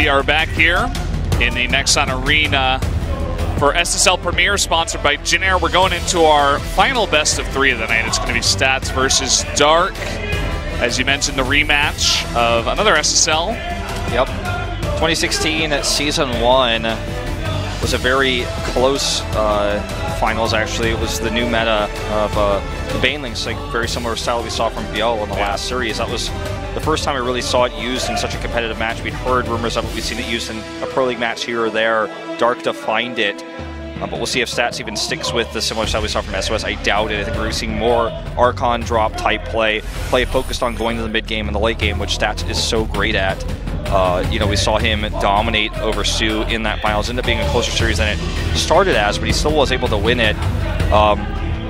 We are back here in the Nexon Arena for SSL Premier, sponsored by Jin Air. We're going into our final best of 3 of the night. It's going to be Stats versus Dark. As you mentioned, the rematch of another SSL. Yep. 2016 Season 1 was a very close finals, actually. It was the new meta of the Banelings, like very similar style we saw from BL in the last series. That was the first time I really saw it used in such a competitive match. We'd heard rumors of it, we'd seen it used in a Pro League match here or there. Dark defined it, but we'll see if Stats even sticks with the similar style we saw from SOS. I doubt it. I think we're seeing more Archon drop type play focused on going to the mid game and the late game, which Stats is so great at. You know, we saw him dominate over Sue in that finals. Ended up being a closer series than it started as, but he still was able to win it.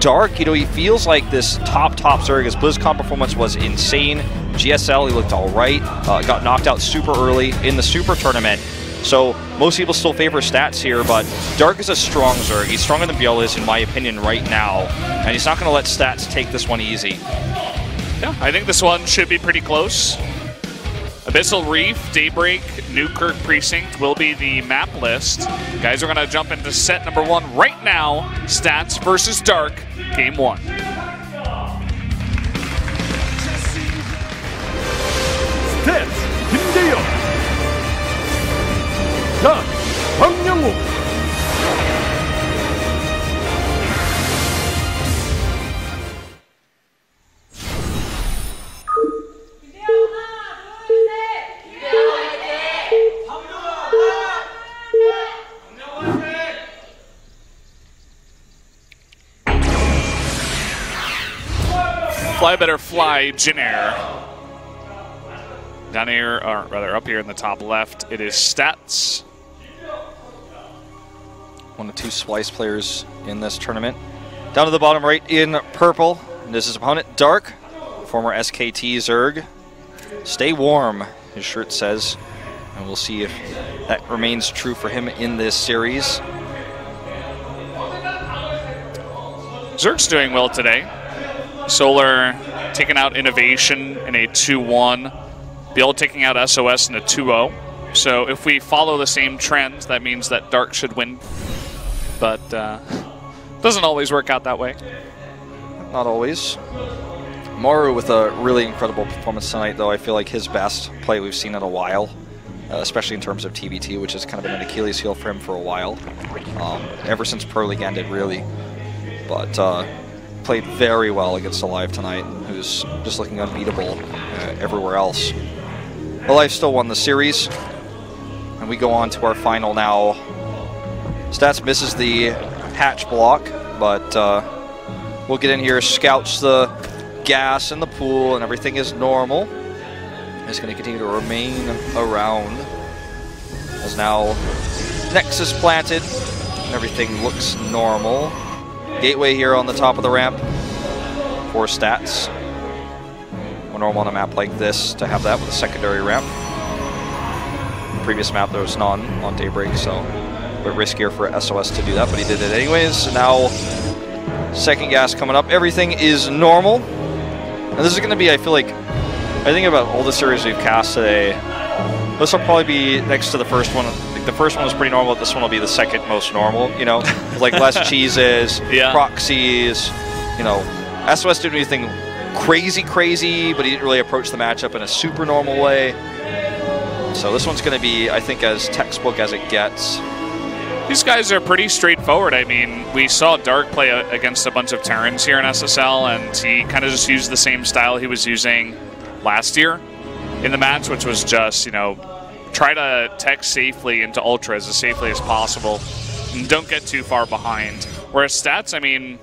Dark, you know, he feels like this top Zerg. His BlizzCon performance was insane. GSL, he looked all right. Got knocked out super early in the Super Tournament. So most people still favor Stats here, but Dark is a strong Zerg. He's stronger than BL is, in my opinion, right now. And he's not going to let Stats take this one easy. Yeah, I think this one should be pretty close. Abyssal Reef, Daybreak, Newkirk Precinct will be the map list. Guys, we're going to jump into set number 1 right now. Stats versus Dark, game 1. Stats, Kim Dark, Hang Young-woo. Fly better fly, Jin Air. Down here, or rather up here in the top left, it is Stats. One of 2 Splice players in this tournament. Down to the bottom right in purple, this is his opponent, Dark, former SKT Zerg. Stay warm, his shirt says. And we'll see if that remains true for him in this series. Zerg's doing well today. Solar taking out Innovation in a 2-1. BL taking out SOS in a 2-0. So if we follow the same trends, that means that Dark should win. But doesn't always work out that way. Not always. Maru with a really incredible performance tonight, though. I feel like his best play we've seen in a while, especially in terms of TBT, which has kind of been an Achilles heel for him for a while. Ever since Pro League ended, really. But played very well against Alive tonight, who's just looking unbeatable everywhere else. Alive still won the series, and we go on to our final now. Stats misses the hatch block, but we'll get in here, scouts the gas in the pool, and everything is normal. It's going to continue to remain around, as now Nexus planted, and everything looks normal. Gateway here on the top of the ramp for Stats. More normal on a map like this to have that with a secondary ramp. Previous map there was none on Daybreak, so a bit riskier for SOS to do that, but he did it anyways. So now second gas coming up. Everything is normal. And this is going to be, I feel like, I think about all the series we've cast today, this will probably be next to the first one. The first one was pretty normal. This one will be the second most normal, you know, like less cheeses, proxies, you know. SOS didn't do anything crazy, but he didn't really approach the matchup in a super normal way. So this one's going to be, I think, as textbook as it gets. These guys are pretty straightforward. I mean, we saw Dark play against a bunch of Terrans here in SSL, and he kind of just used the same style he was using last year in the match, which was just, you know, try to tech safely into Ultras as safely as possible and don't get too far behind. Whereas Stats, I mean,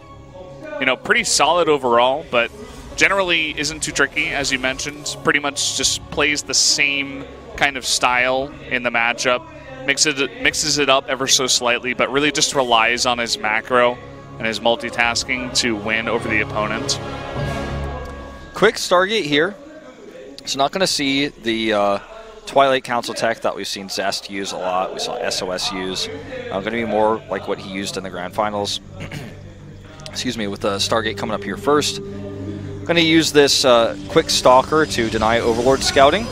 you know, pretty solid overall, but generally isn't too tricky, as you mentioned. Pretty much just plays the same kind of style in the matchup. Mixes it up ever so slightly, but really just relies on his macro and his multitasking to win over the opponent. Quick Stargate here. So not going to see the Twilight Council tech that we've seen Zest use a lot. We saw SOS use. Going to be more like what he used in the Grand Finals. Excuse me, with the Stargate coming up here first. Going to use this Quick Stalker to deny Overlord scouting.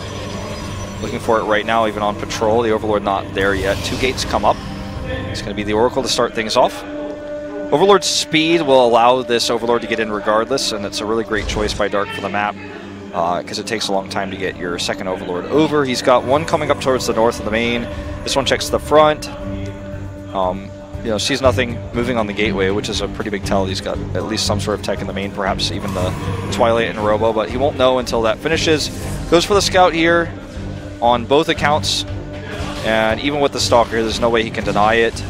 Looking for it right now, even on patrol. The Overlord not there yet. 2 gates come up. It's going to be the Oracle to start things off. Overlord's speed will allow this Overlord to get in regardless, and it's a really great choice by Dark for the map because it takes a long time to get your second Overlord over. He's got one coming up towards the north of the main. This one checks the front. You know, sees nothing moving on the gateway, which is a pretty big tell. He's got at least some sort of tech in the main, perhaps even the Twilight and Robo, but he won't know until that finishes. Goes for the scout here on both accounts, and even with the Stalker, there's no way he can deny it.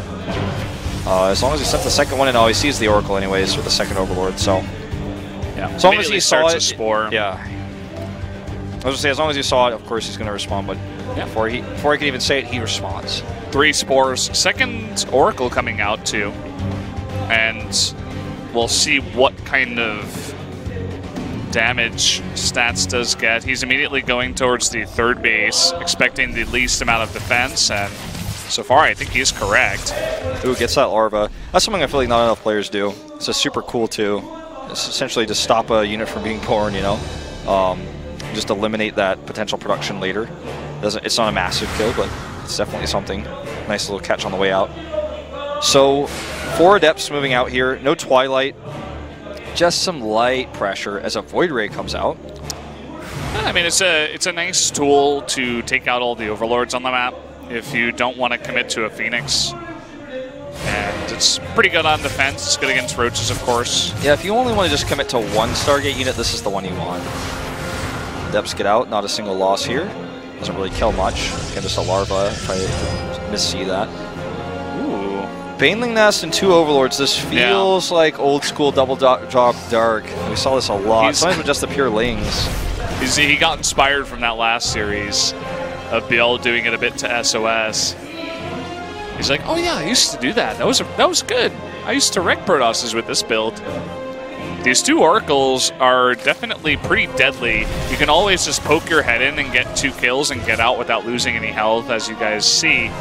As long as he sent the second one in, he sees the Oracle anyways with the second Overlord, so... Yeah, as long as he saw it, Spore. Yeah. I was going to say, as long as he saw it, of course he's going to respond, but yeah, before he can even say it, he responds. 3 Spores. Second Oracle coming out, too. And we'll see what kind of damage Stats does get. He's immediately going towards the 3rd base, expecting the least amount of defense, and so far I think he's correct. Ooh, gets that Larva. That's something I feel like not enough players do. It's a super cool, too. It's essentially to stop a unit from being born, you know? Just eliminate that potential production later. It's not a massive kill, but it's definitely something. Nice little catch on the way out. So, 4 Adepts moving out here. No Twilight. Just some light pressure as a Void Ray comes out. I mean, it's a nice tool to take out all the Overlords on the map if you don't want to commit to a Phoenix. And it's pretty good on defense. It's good against Roaches, of course. Yeah, if you only want to just commit to one Stargate unit, this is the one you want. Adepts get out, not a single loss here. Doesn't really kill much. Again, just a Larva, if I missee that. Ooh. Baneling Nest and 2 Overlords. This feels like old school double drop Dark. We saw this a lot. Sometimes with just the pure Lings. He got inspired from that last series of Bill doing it a bit to SOS. He's like, oh yeah, I used to do that. That was good. I used to wreck Protosses with this build. These 2 Oracles are definitely pretty deadly. You can always just poke your head in and get 2 kills and get out without losing any health, as you guys see.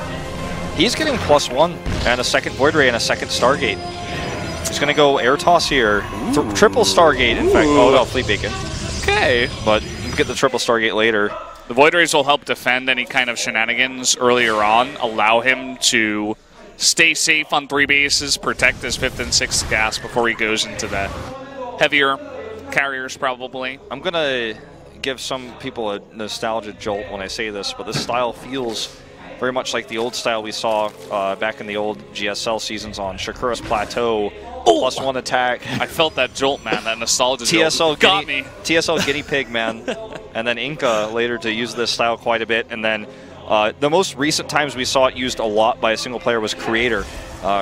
He's getting +1 and a second Void Ray and a second Stargate. He's going to go Air Toss here. Triple Stargate, in fact. Oh no, Fleet Beacon. Okay. But we'll get the triple Stargate later. The Void Rays will help defend any kind of shenanigans earlier on, allow him to stay safe on 3 bases, protect his 5th and 6th gas before he goes into the heavier carriers, probably. I'm going to give some people a nostalgia jolt when I say this, but this style feels very much like the old style we saw back in the old GSL seasons on Shakura's Plateau. +1 attack. I felt that jolt, man. That nostalgia TSL jolt got me. TSL Guinea Pig, man. And then Inca later to use this style quite a bit. And then the most recent times we saw it used a lot by a single player was Creator.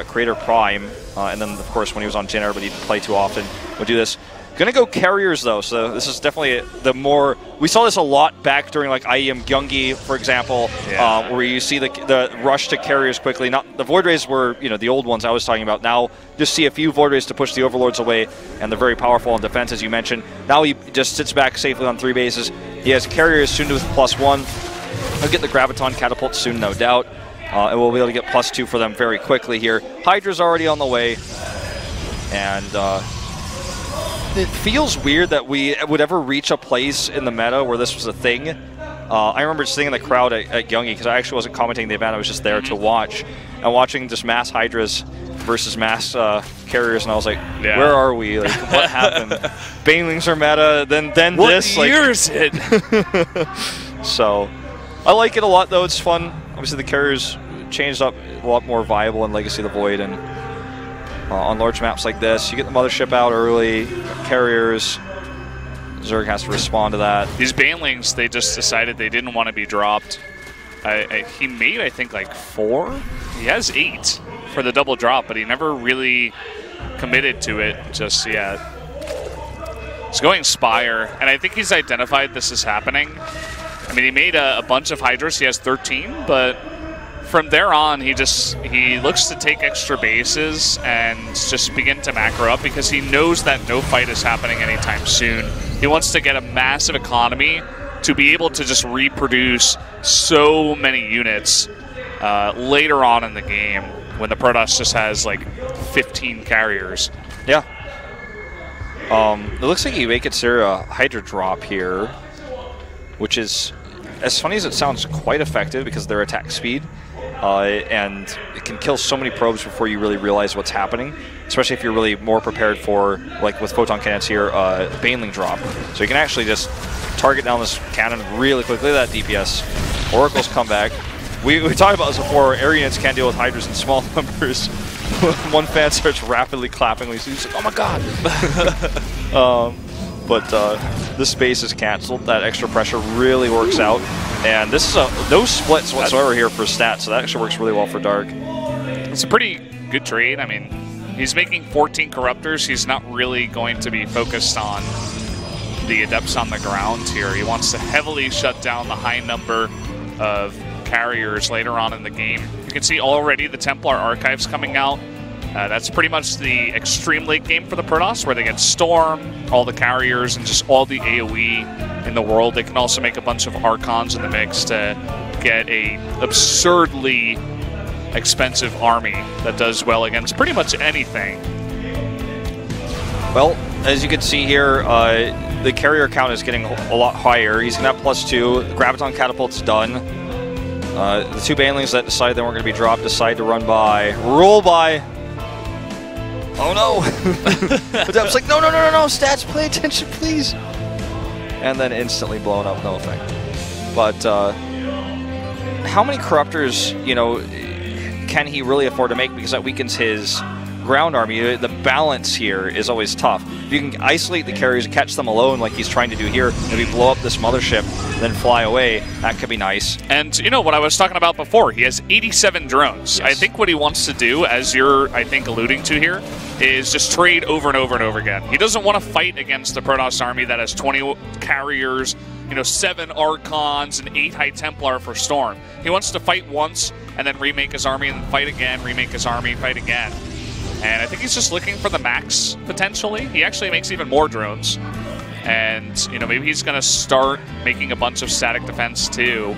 Creator Prime. And then, of course, when he was on Jinner, but he didn't play too often, would do this. Gonna go Carriers, though, so this is definitely the more... We saw this a lot back during, like, IEM Gyeonggi, for example, where you see the rush to Carriers quickly. Not the Void Rays were, you know, the old ones I was talking about. Now, just see a few Void Rays to push the Overlords away, and they're very powerful in defense, as you mentioned. Now he just sits back safely on 3 bases. He has Carriers soon with +1. He'll get the Graviton Catapult soon, no doubt. And we'll be able to get +2 for them very quickly here. Hydra's already on the way, and... it feels weird that we would ever reach a place in the meta where this was a thing. I remember sitting in the crowd at Gyeonggi because I actually wasn't commenting the event. I was just there to watch. And watching just mass Hydras versus mass Carriers, and I was like, where are we? Like, what happened? Banelings are meta, then what this. What year is it? So, I like it a lot, though. It's fun. Obviously, the Carriers changed up a lot more viable in Legacy of the Void, and on large maps like this, you get the Mothership out early, Carriers, Zerg has to respond to that. These Banelings, they just decided they didn't want to be dropped. He made, I think, like 4? He has 8 for the double drop, but he never really committed to it. Just, yeah. He's going Spire, and I think he's identified this is happening. I mean, he made a bunch of Hydras. He has 13, but... from there on, he looks to take extra bases and just begin to macro up because he knows that no fight is happening anytime soon. He wants to get a massive economy to be able to just reproduce so many units later on in the game when the Protoss just has like 15 carriers. Yeah. It looks like you make it a Hydra drop here, which is... as funny as it sounds, quite effective because of their attack speed. And it can kill so many probes before you really realize what's happening, especially if you're really more prepared for, like with photon cannons here, Baneling drop. So you can actually just target down this cannon really quickly. Look at that DPS. Oracle's come back. We talked about this before. Air units can't deal with Hydras in small numbers. One fan starts rapidly clapping. He's like, oh my god! But this space is cancelled. That extra pressure really works out. And this is no splits whatsoever here for stats, so that actually works really well for Dark. It's a pretty good trade. I mean, he's making 14 Corruptors. He's not really going to be focused on the Adepts on the ground here. He wants to heavily shut down the high number of carriers later on in the game. You can see already the Templar Archives coming out. That's pretty much the extreme late game for the Protoss, where they get Storm, all the carriers, and just all the AoE in the world. They can also make a bunch of Archons in the mix to get a absurdly expensive army that does well against pretty much anything. Well, as you can see here, the carrier count is getting a lot higher. He's going to have +2. Graviton Catapult's done. The two Banelings that decided they weren't going to be dropped decide to run by. Roll by. Oh no! But I was like, no, stats, pay attention, please! And then instantly blown up, no effect. But how many Corruptors, you know, can he really afford to make? Because that weakens his ground army. The balance here is always tough. If you can isolate the carriers, catch them alone like he's trying to do here, maybe blow up this mothership, then fly away, that could be nice. And you know what I was talking about before, he has 87 drones. Yes. I think what he wants to do, as you're, I think, alluding to here, is just trade over and over and over again. He doesn't want to fight against the Protoss army that has 20 carriers, you know, 7 Archons, and 8 High Templar for Storm. He wants to fight once, and then remake his army, and then fight again, remake his army, fight again. And I think he's just looking for the max, potentially. He actually makes even more drones. And, you know, maybe he's going to start making a bunch of static defense, too,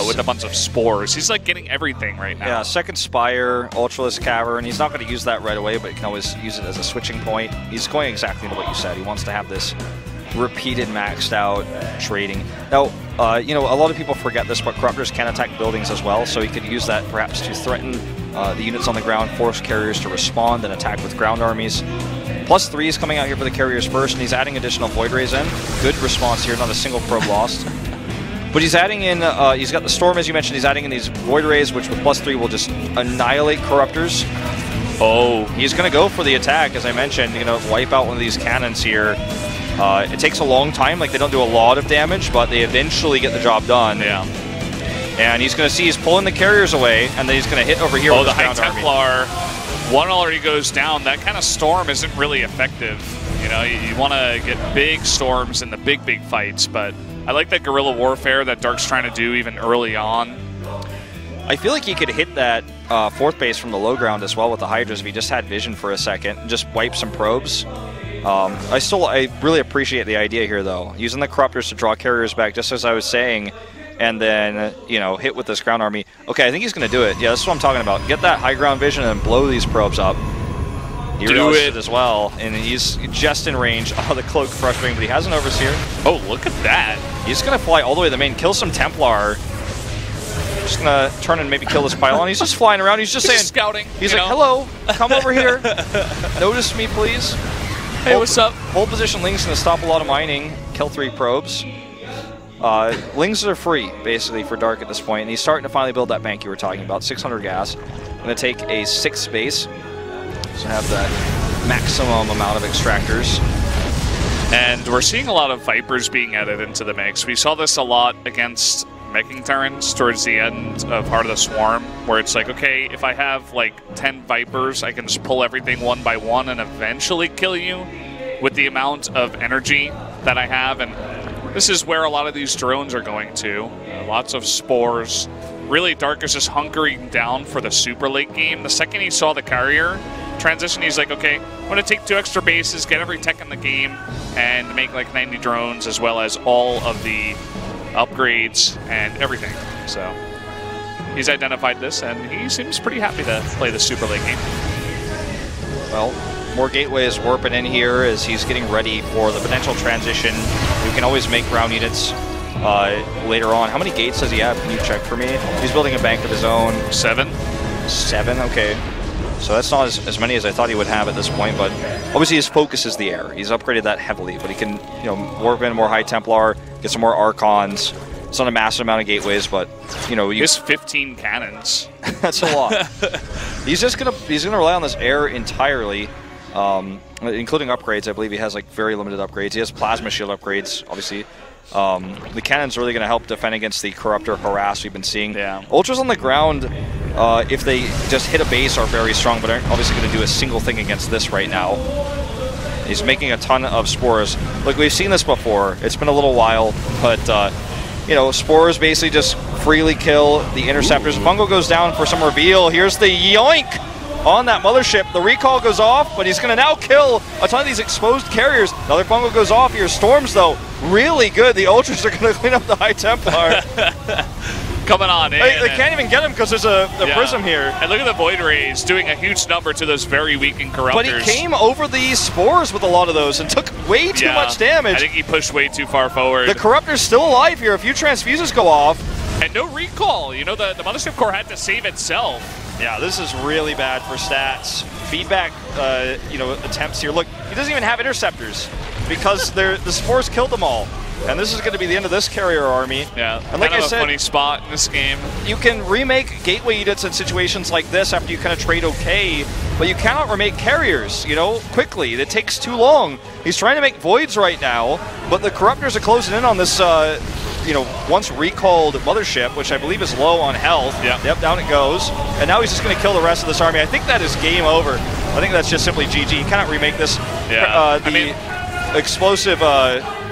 with a bunch of spores. He's, like, getting everything right now. Yeah, second Spire, Ultralisk Cavern. He's not going to use that right away, but he can always use it as a switching point. He's going exactly into what you said. He wants to have this repeated maxed out trading. Now, you know, a lot of people forget this, but Corruptors can attack buildings as well, so he could use that perhaps to threaten the units on the ground, force carriers to respond and attack with ground armies. +3 is coming out here for the carriers first, and he's adding additional Void Rays in. Good response here, not a single probe lost. But he's adding in, he's got the Storm, as you mentioned, he's adding in these Void Rays, which with +3 will just annihilate Corruptors. Oh, he's going to go for the attack, as I mentioned. You're going to wipe out one of these cannons here. It takes a long time, like they don't do a lot of damage, but they eventually get the job done. Yeah. And he's going to see he's pulling the carriers away, and then he's going to hit over here with the his High Templar. One already goes down. That kind of storm isn't really effective. You know, you want to get big storms in the big fights, but I like that guerrilla warfare that Dark's trying to do even early on. I feel like he could hit that 4th base from the low ground as well with the Hydras if he just had vision for a second and just wipe some probes. I really appreciate the idea here, though. Using the Corruptors to draw carriers back, just as I was saying, and then, you know, hit with this ground army. Okay, I think he's going to do it. Yeah, that's what I'm talking about. Get that high ground vision and blow these probes up. He realized it as well, and he's just in range. Oh, the cloak frustrating, but he has an Overseer. Oh, look at that. He's going to fly all the way to the main, kill some Templar. Just going to turn and maybe kill this pylon. He's just flying around. He's just saying, scouting. He's like, hello, come over here. Notice me, please. Hey, what's up? Hold position Ling's going to stop a lot of mining, kill 3 probes. Lings are free, basically, for Dark at this point, and he's starting to finally build that bank you were talking about, 600 gas. Going to take a 6th base, so have that maximum amount of extractors. And we're seeing a lot of Vipers being added into the mix. We saw this a lot against Meching Terrans towards the end of Heart of the Swarm, where it's like, okay, if I have like 10 Vipers, I can just pull everything one by one and eventually kill you with the amount of energy that I have. And this is where a lot of these drones are going to. Lots of spores. Really, Dark is just hunkering down for the super late game. The second he saw the carrier transition, he's like, okay, I'm going to take 2 extra bases, get every tech in the game, and make like 90 drones, as well as all of the upgrades and everything. So he's identified this, and he seems pretty happy to play the super late game. Well, more gateways warping in here as he's getting ready for the potential transition. We can always make ground units later on. How many gates does he have? Can you check for me? He's building a bank of his own. 7. 7, okay. So that's not as many as I thought he would have at this point, but obviously his focus is the air. He's upgraded that heavily, but he can, you know, warp in more High Templar, get some more Archons. It's not a massive amount of gateways, but you know, he has 15 cannons. That's a lot. he's gonna rely on this air entirely, including upgrades. I believe he has like very limited upgrades. He has plasma shield upgrades, obviously. The cannon's really gonna help defend against the Corruptor harass we've been seeing. Yeah. Ultras on the ground, if they just hit a base, are very strong, but aren't obviously gonna do a single thing against this right now. He's making a ton of spores. Look, we've seen this before. It's been a little while, but. You know, spores basically just freely kill the interceptors. Fungo goes down for some reveal. Here's the yoink on that mothership. The recall goes off, but he's going to now kill a ton of these exposed carriers. Another Fungo goes off here. Storms, though, really good. The Ultras are going to clean up the High Templar. Coming on in. They can't even get him because there's a prism here. And look at the Void Rays doing a huge number to those very weakened Corruptors. But he came over the spores with a lot of those and took way too much damage. I think he pushed way too far forward. The Corruptor's still alive here. A few transfuses go off. And no recall. You know, the Mothership Core had to save itself. Yeah, this is really bad for stats. Feedback, you know, attempts here. Look, he doesn't even have interceptors because the spores killed them all. And this is going to be the end of this carrier army. Yeah, and like I said, a funny spot in this game. You can remake gateway units in situations like this after you kind of trade okay, but you cannot remake carriers, you know, quickly. It takes too long. He's trying to make voids right now, but the Corruptors are closing in on this, you know, once recalled mothership, which I believe is low on health. Yep, down it goes. And now he's just going to kill the rest of this army. I think that is game over. I think that's just simply GG. You cannot remake this. Yeah, I mean, explosive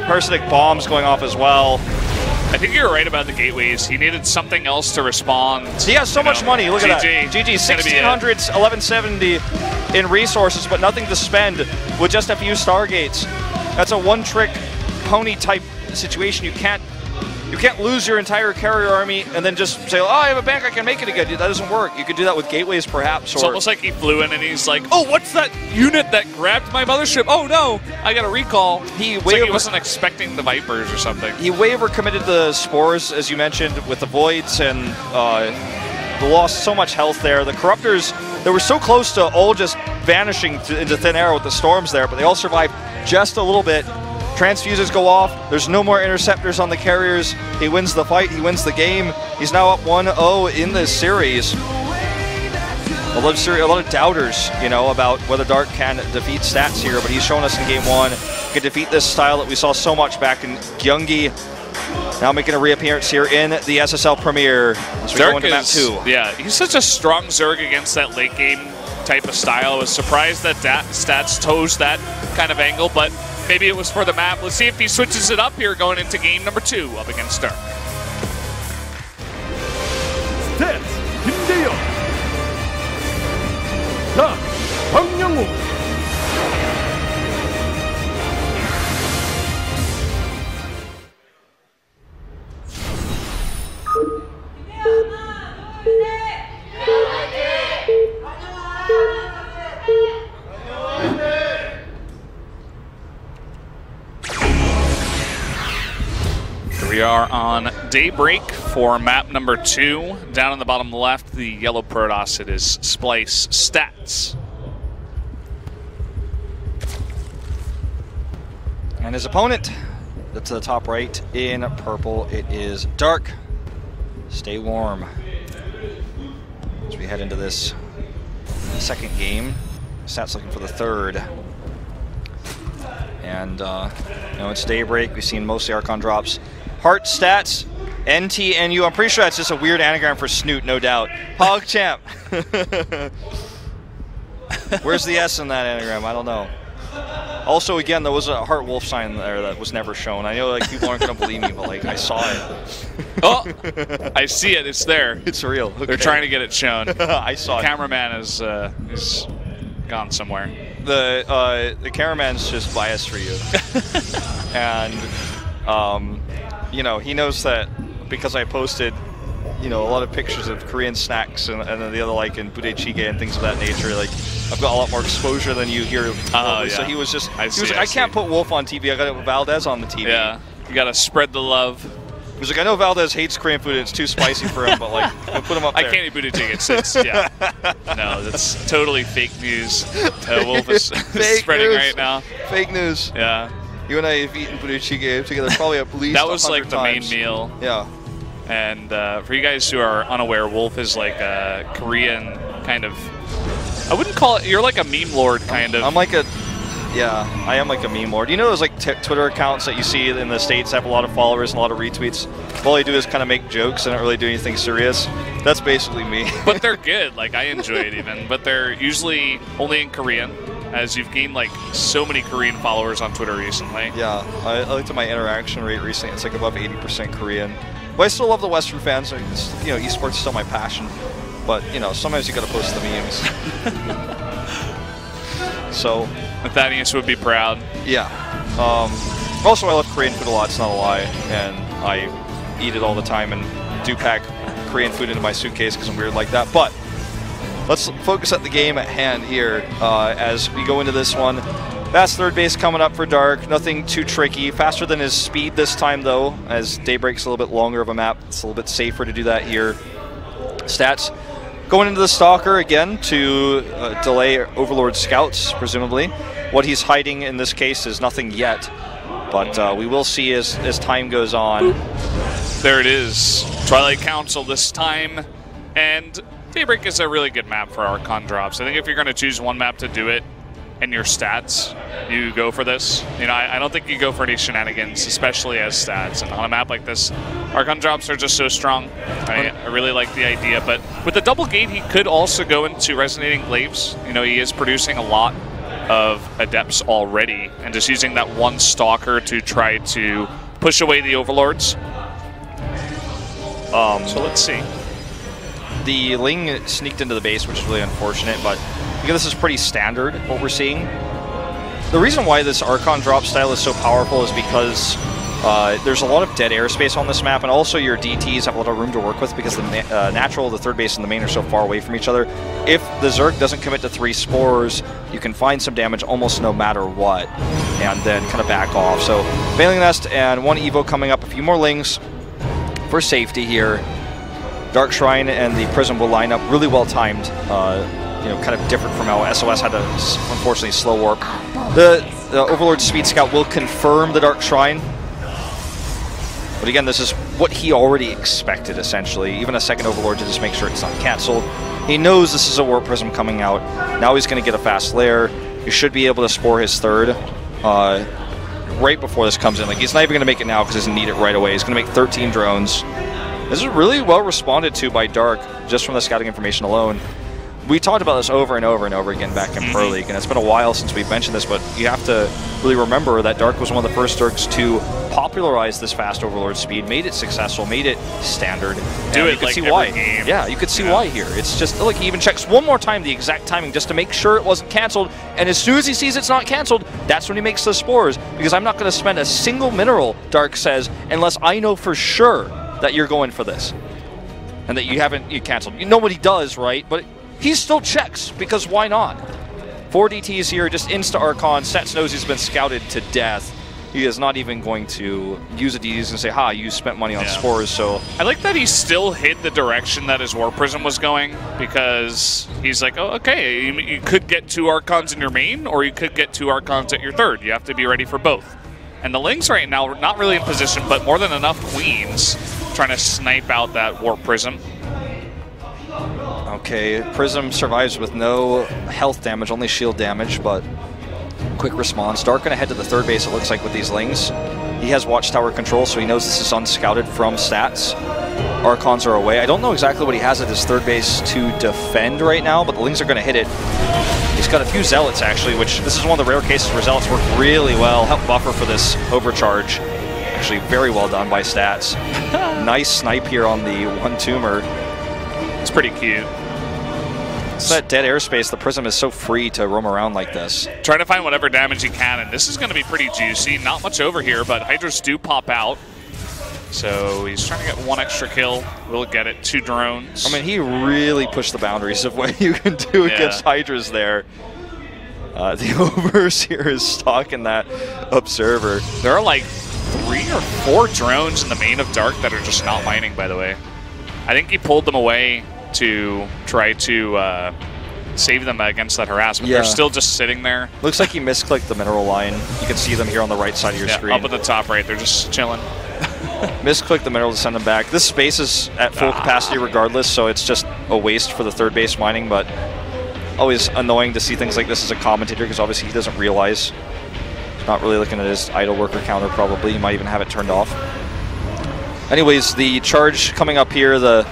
parasitic bombs going off as well. I think you're right about the gateways. He needed something else to respond. He has so much money. Look at that. GG, 1600, 1170 in resources, but nothing to spend with just a few Stargates. That's a one-trick pony type situation. You can't lose your entire carrier army and then just say, oh, I have a bank, I can make it again. That doesn't work. You could do that with gateways, perhaps. It's almost like he flew in and he's like, oh, what's that unit that grabbed my mothership? Oh, no, I got a recall. He wasn't expecting the Vipers or something. He way over-committed the spores, as you mentioned, with the Voids, and lost so much health there. The Corruptors, they were so close to all just vanishing into thin air with the storms there, but they all survived just a little bit. Transfuses go off. There's no more interceptors on the carriers. He wins the fight. He wins the game. He's now up 1-0 in this series. A lot of doubters, you know, about whether Dark can defeat stats here, but he's shown us in game 1 he can defeat this style that we saw so much back in Gyeonggi. Now making a reappearance here in the SSL Premier as we go into map 2. Yeah, he's such a strong Zerg against that late game type of style. I was surprised that stats toes that kind of angle, but maybe it was for the map. Let's see if he switches it up here going into game number 2 up against Dark. Stats, 김대영. Dark, 황영우. We are on Daybreak for map number 2. Down on the bottom left, the yellow Protoss, it is Splice Stats. And his opponent, to the top right in purple, it is Dark. Stay warm as we head into this second game. Stats looking for the third. And, you know, it's Daybreak. We've seen mostly Archon drops. Heart stats, NT, NU. I'm pretty sure that's just a weird anagram for Snoot, no doubt. PogChamp. Where's the S in that anagram? I don't know. Also, again, there was a Heart Wolf sign there that was never shown. I know like people aren't going to believe me, but like I saw it. Oh, I see it. It's there. It's real. Okay. They're trying to get it shown. I saw it. Cameraman is gone somewhere. The cameraman's just biased for you. And you know, he knows that because I posted, you know, a lot of pictures of Korean snacks and then the other like in Budechige and things of that nature. Like, I've got a lot more exposure than you here. Yeah. So he was like, I can't put Wolf on TV. I got to put Valdez on the TV. Yeah, you got to spread the love. He's like, I know Valdez hates Korean food and it's too spicy for him, but like, we'll put him up there. I can't eat Buttigieg. It's yeah. No, that's totally fake news. Wolf is spreading news. Right now. Fake news. Yeah. You and I have eaten Buttigieg together probably at least That was like the times. main meal. Yeah. And for you guys who are unaware, Wolf is like a Korean kind of, I wouldn't call it, you're like a meme lord kind of. I'm like a, yeah, I am like a meme lord. You know those like Twitter accounts that you see in the States have a lot of followers and a lot of retweets? All they do is kind of make jokes and don't really do anything serious. That's basically me. But they're good. Like, I enjoy it even. But they're usually only in Korean, as you've gained like so many Korean followers on Twitter recently. Yeah, I looked at my interaction rate recently. It's like above 80% Korean. But I still love the Western fans. You know, esports is still my passion. But, you know, sometimes you got to post the memes. So, Nathanius would be proud. yeah. Also, I love Korean food a lot, it's not a lie. And I eat it all the time and do pack Korean food into my suitcase because I'm weird like that. But let's focus at the game at hand here as we go into this one. Fast third base coming up for Dark. Nothing too tricky. Faster than his speed this time, though, as Daybreak's a little bit longer of a map. It's a little bit safer to do that here. Stats going into the Stalker again to delay Overlord scouts, presumably. What he's hiding in this case is nothing yet, but we will see as time goes on. There it is. Twilight Council this time. And Daybreak is a really good map for Archon drops. I think if you're going to choose one map to do it, and your stats, you go for this. You know, I don't think you go for any shenanigans, especially as stats. And on a map like this, Archon drops are just so strong. I really like the idea. But with the double gate, he could also go into Resonating Glaives. You know, he is producing a lot of Adepts already, and just using that one Stalker to try to push away the Overlords. So let's see. The Ling sneaked into the base, which is really unfortunate, but because this is pretty standard, what we're seeing. The reason why this Archon drop style is so powerful is because there's a lot of dead airspace on this map, and also your DTs have a lot of room to work with because the natural, the third base, and the main are so far away from each other. If the Zerg doesn't commit to 3 spores, you can find some damage almost no matter what, and then kind of back off. So, Veiling Nest and 1 Evo coming up, a few more Lings for safety here. Dark Shrine and the Prism will line up really well timed. You know, kind of different from how SOS had to, unfortunately, slow warp. The Overlord Speed Scout will confirm the Dark Shrine. But again, this is what he already expected, essentially. Even a second Overlord to just make sure it's not cancelled. He knows this is a Warp Prism coming out. Now he's going to get a fast lair. He should be able to spore his third right before this comes in. Like, he's not even going to make it now because he doesn't need it right away. He's going to make 13 drones. This is really well responded to by Dark, just from the scouting information alone. We talked about this over and over and over again back in Pro League, and it's been a while since we've mentioned this, but you have to really remember that Dark was one of the first Zergs to popularize this fast Overlord speed, made it successful, made it standard. Do it you could like see every why. game. Yeah, you could see why here. It's just, look, he even checks one more time the exact timing just to make sure it wasn't canceled, and as soon as he sees it's not canceled, that's when he makes the spores, because I'm not going to spend a single mineral, Dark says, unless I know for sure that you're going for this, and that you canceled. You know what he does, right? But he still checks, because why not? 4 DTs here, just insta Archon. Sets knows he's been scouted to death. He is not even going to use a DTs and say, ha, you spent money on spores, so... I like that he still hit the direction that his Warp Prism was going, because he's like, oh, okay, you could get 2 Archons in your main, or you could get 2 Archons at your third. You have to be ready for both. And the Lings right now are not really in position, but more than enough Queens trying to snipe out that Warp Prism. Okay, Prism survives with no health damage, only shield damage, but quick response. Dark gonna head to the third base, it looks like, with these Lings. He has Watchtower control, so he knows this is unscouted from stats. Archons are away. I don't know exactly what he has at his third base to defend right now, but the Lings are gonna hit it. He's got a few Zealots, actually, which this is one of the rare cases where Zealots work really well, help buffer for this overcharge. Actually, very well done by stats. Nice snipe here on the 1 tumor. It's pretty cute. It's that dead airspace, the Prism is so free to roam around like this. Try to find whatever damage he can, and this is going to be pretty juicy. Not much over here, but Hydras do pop out. So he's trying to get 1 extra kill. We'll get it. 2 drones. I mean, he really pushed the boundaries of what you can do against Hydras there. The Overseer is stalking that Observer. There are like 3 or 4 drones in the main of Dark that are just not mining, by the way. I think he pulled them away to try to save them against that harassment. Yeah. They're still just sitting there. Looks like he misclicked the mineral line. You can see them here on the right side of your screen. Up at the top right. They're just chilling. Misclick the mineral to send them back. This space is at full capacity regardless, so it's just a waste for the third base mining, but always annoying to see things like this as a commentator because obviously he doesn't realize. He's not really looking at his idle worker counter probably. He might even have it turned off. Anyways, the charge coming up here, the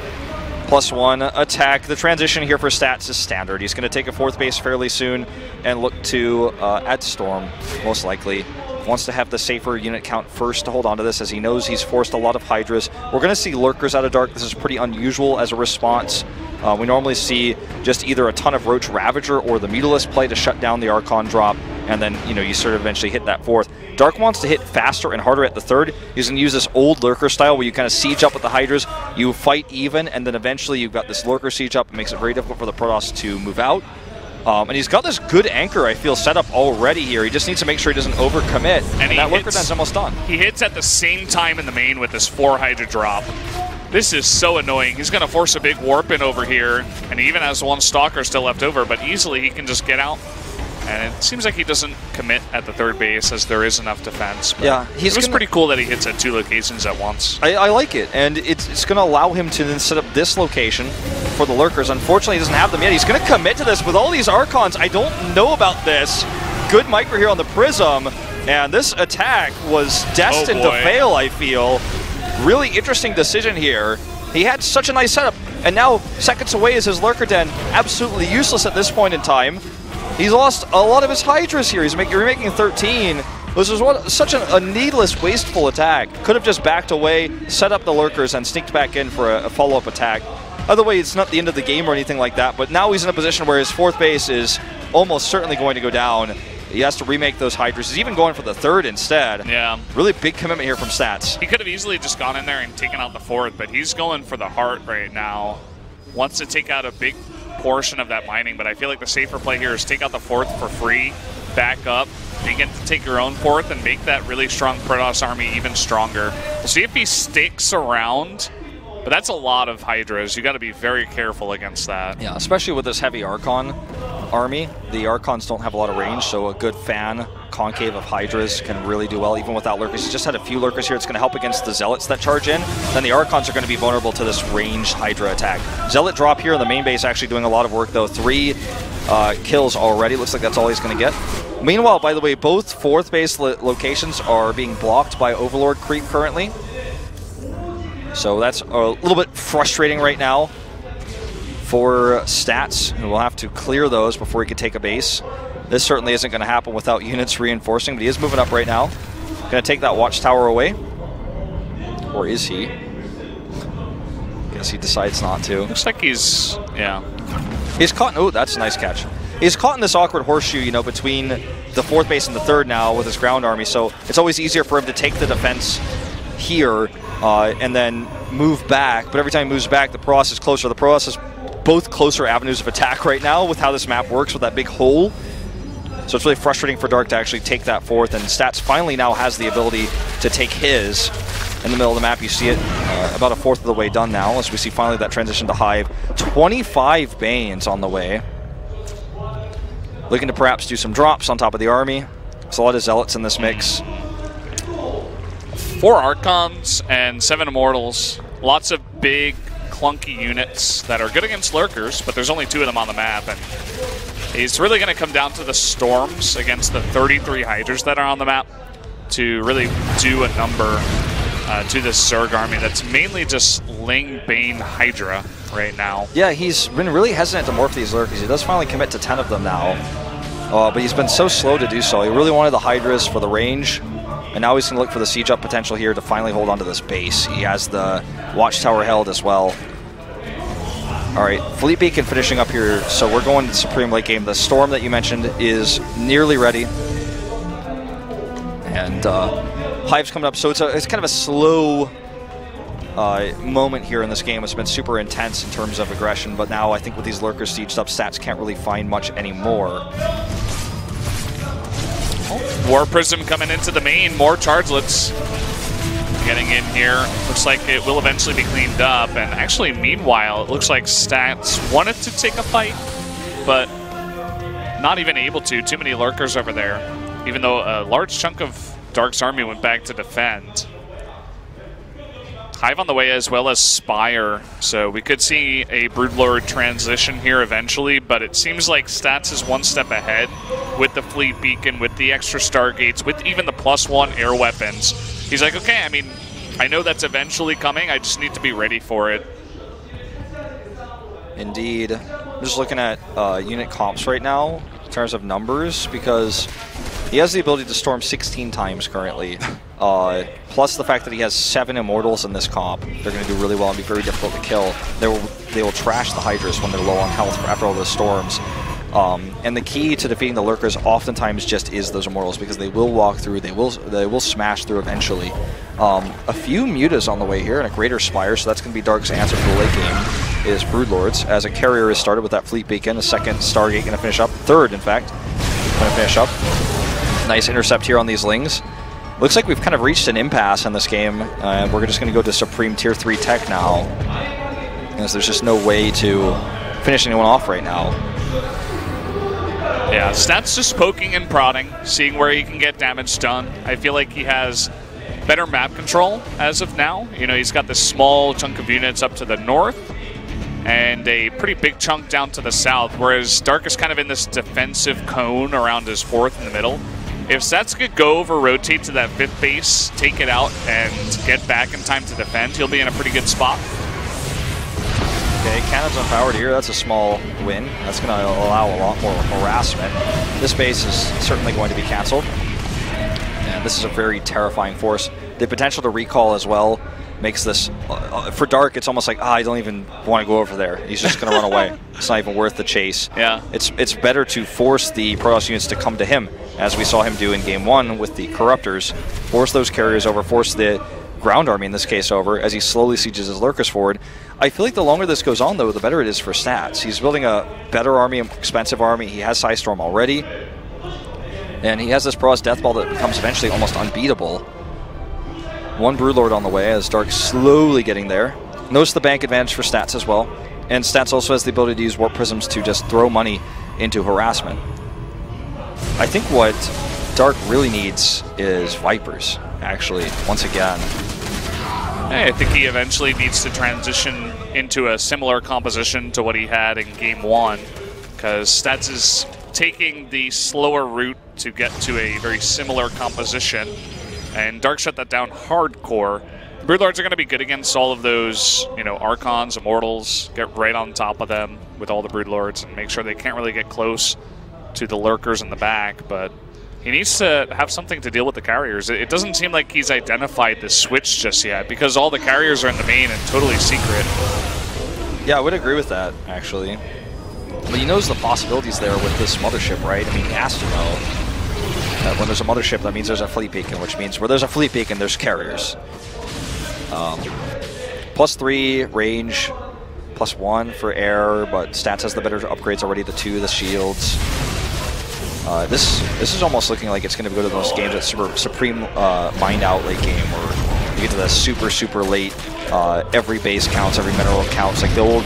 +1 attack. The transition here for Stats is standard. He's going to take a fourth base fairly soon and look to add Storm, most likely. Wants to have the safer unit count first to hold on to this as he knows he's forced a lot of Hydras. We're going to see Lurkers out of Dark. This is pretty unusual as a response. We normally see just either a ton of Roach Ravager or the Mutalisk play to shut down the Archon drop, and then you sort of eventually hit that fourth. Dark wants to hit faster and harder at the third. He's going to use this old Lurker style where you kind of siege up with the Hydras, you fight even, and then eventually you've got this Lurker siege up. It makes it very difficult for the Protoss to move out. And he's got this good anchor, I feel, set up already here. He just needs to make sure he doesn't overcommit, and that Lurker Den's almost done. He hits at the same time in the main with this 4 Hydra drop. This is so annoying. He's going to force a big warp in over here, and he even has 1 Stalker still left over, but easily he can just get out. And it seems like he doesn't commit at the third base as there is enough defense. But yeah, it was pretty cool that he hits at 2 locations at once. I like it, and it's going to allow him to then set up this location for the Lurkers. Unfortunately, he doesn't have them yet. He's going to commit to this with all these Archons. I don't know about this. Good micro here on the Prism, and this attack was destined to fail, I feel. Really interesting decision here. He had such a nice setup, and now seconds away is his Lurker Den. Absolutely useless at this point in time. He's lost a lot of his Hydras here. He's remaking 13. This was such a needless, wasteful attack. Could have just backed away, set up the Lurkers, and sneaked back in for a follow-up attack. Either way, it's not the end of the game or anything like that, but now he's in a position where his fourth base is almost certainly going to go down. He has to remake those Hydras. He's even going for the third instead. Yeah. Really big commitment here from Stats. He could have easily just gone in there and taken out the fourth, but he's going for the heart right now. Wants to take out a big portion of that mining, but I feel like the safer play here is take out the fourth for free, back up, begin to take your own fourth, and make that really strong Protoss army even stronger. We'll see if he sticks around, but that's a lot of Hydras. You got to be very careful against that. Yeah, especially with this heavy Archon army. The Archons don't have a lot of range, so a good fan concave of Hydras can really do well, even without Lurkers. He's just had a few Lurkers here. It's going to help against the Zealots that charge in. Then the Archons are going to be vulnerable to this ranged Hydra attack. Zealot drop here in the main base, actually doing a lot of work, though. 3 kills already. Looks like that's all he's going to get. Meanwhile, by the way, both fourth base locations are being blocked by Overlord creep currently. So that's a little bit frustrating right now for Stats, who will have to clear those before he can take a base. This certainly isn't going to happen without units reinforcing, but he is moving up right now. Going to take that watchtower away. Or is he? Guess he decides not to. Looks like he's, yeah. He's caught, oh, that's a nice catch. He's caught in this awkward horseshoe, between the fourth base and the third now with his ground army, so it's always easier for him to take the defense here and then move back. But every time he moves back, the Protoss is closer. The Protoss is both closer avenues of attack right now with how this map works with that big hole. So it's really frustrating for Dark to actually take that fourth, and Stats finally now has the ability to take his. In the middle of the map, you see it about a fourth of the way done now, as we see finally that transition to Hive. 25 Banes on the way. Looking to perhaps do some drops on top of the army. There's a lot of Zealots in this mix. 4 Archons and 7 Immortals. Lots of big, clunky units that are good against Lurkers, but there's only 2 of them on the map, and it's really going to come down to the Storms against the 33 Hydras that are on the map to really do a number to this Zerg army that's mainly just Ling, Bane, Hydra right now. Yeah, he's been really hesitant to morph these Lurkers. He does finally commit to 10 of them now, but he's been so slow to do so. He really wanted the Hydras for the range, and now he's going to look for the siege up potential here to finally hold on to this base. He has the Watchtower held as well. All right, Fleet Beacon finishing up here, so we're going to the Supreme late game. The Storm that you mentioned is nearly ready. And Hive's coming up, so it's kind of a slow moment here in this game. It's been super intense in terms of aggression, but now I think with these Lurkers sieged up, Stats can't really find much anymore. War Prism coming into the main, more Chargelets. getting in here. Looks like it will eventually be cleaned up. And actually, meanwhile, it looks like Stats wanted to take a fight, but not even able to. Too many lurkers over there, even though a large chunk of Dark's army went back to defend. Hive on the way as well as Spire, so we could see a Broodlord transition here eventually, but it seems like Stats is one step ahead with the Fleet Beacon, with the extra Stargates, with even the +1 air weapons. He's like, okay, I mean, I know that's eventually coming, I just need to be ready for it. Indeed. I'm just looking at unit comps right now in terms of numbers, because he has the ability to storm 16 times currently. Plus the fact that he has 7 Immortals in this comp. They're going to do really well and be very difficult to kill. They will trash the Hydras when they're low on health after all those storms. And the key to defeating the Lurkers oftentimes just is those Immortals, because they will walk through, they will smash through eventually. A few Mutas on the way here and a Greater Spire, so that's going to be Dark's answer for the late game, is Broodlords. As a carrier is started with that Fleet Beacon, a second Stargate going to finish up, third in fact, going to finish up. Nice intercept here on these Lings. Looks like we've kind of reached an impasse in this game, and we're just going to go to Supreme Tier 3 tech now, because there's just no way to finish anyone off right now. Yeah, Stats just poking and prodding, seeing where he can get damage done. I feel like he has better map control as of now. You know, he's got this small chunk of units up to the north, and a pretty big chunk down to the south, whereas Dark is kind of in this defensive cone around his 4th in the middle. If Stats could go over, rotate to that 5th base, take it out, and get back in time to defend, he'll be in a pretty good spot. Okay, cannons unpowered here. That's a small win. That's going to allow a lot more harassment. This base is certainly going to be canceled. And this is a very terrifying force. The potential to recall as well makes this, for Dark, it's almost like, I don't even want to go over there. He's just going to run away. It's not even worth the chase. Yeah. It's better to force the Protoss units to come to him, as we saw him do in Game 1 with the Corruptors. Force those carriers over, force the ground army in this case over, as he slowly sieges his Lurkers forward. I feel like the longer this goes on, though, the better it is for Stats. He's building a better army, an expensive army. He has Psystorm already. And he has this Protoss Death Ball that becomes eventually almost unbeatable. One Broodlord on the way, as Dark slowly getting there. Notice the bank advantage for Stats as well. And Stats also has the ability to use Warp Prisms to just throw money into harassment. I think what Dark really needs is Vipers, actually, once again. I think he eventually needs to transition into a similar composition to what he had in Game 1, because Stats is taking the slower route to get to a very similar composition, and Dark shut that down hardcore. The Broodlords are going to be good against all of those, you know, Archons, Immortals, get right on top of them with all the Broodlords and make sure they can't really get close to the Lurkers in the back, but he needs to have something to deal with the carriers. It doesn't seem like he's identified the switch just yet, because all the carriers are in the main and totally secret. Yeah, I would agree with that, actually. But he knows the possibilities there with this mothership, right? I mean, he has to know that when there's a mothership, that means there's a Fleet Beacon, which means where there's a Fleet Beacon, there's carriers. +3 range, +1 for air, but Stats has the better upgrades already, the 2, the shields. This is almost looking like it's going to go to those games at Supreme Mind Out late game, where you get to the super late, every base counts, every mineral counts, like the old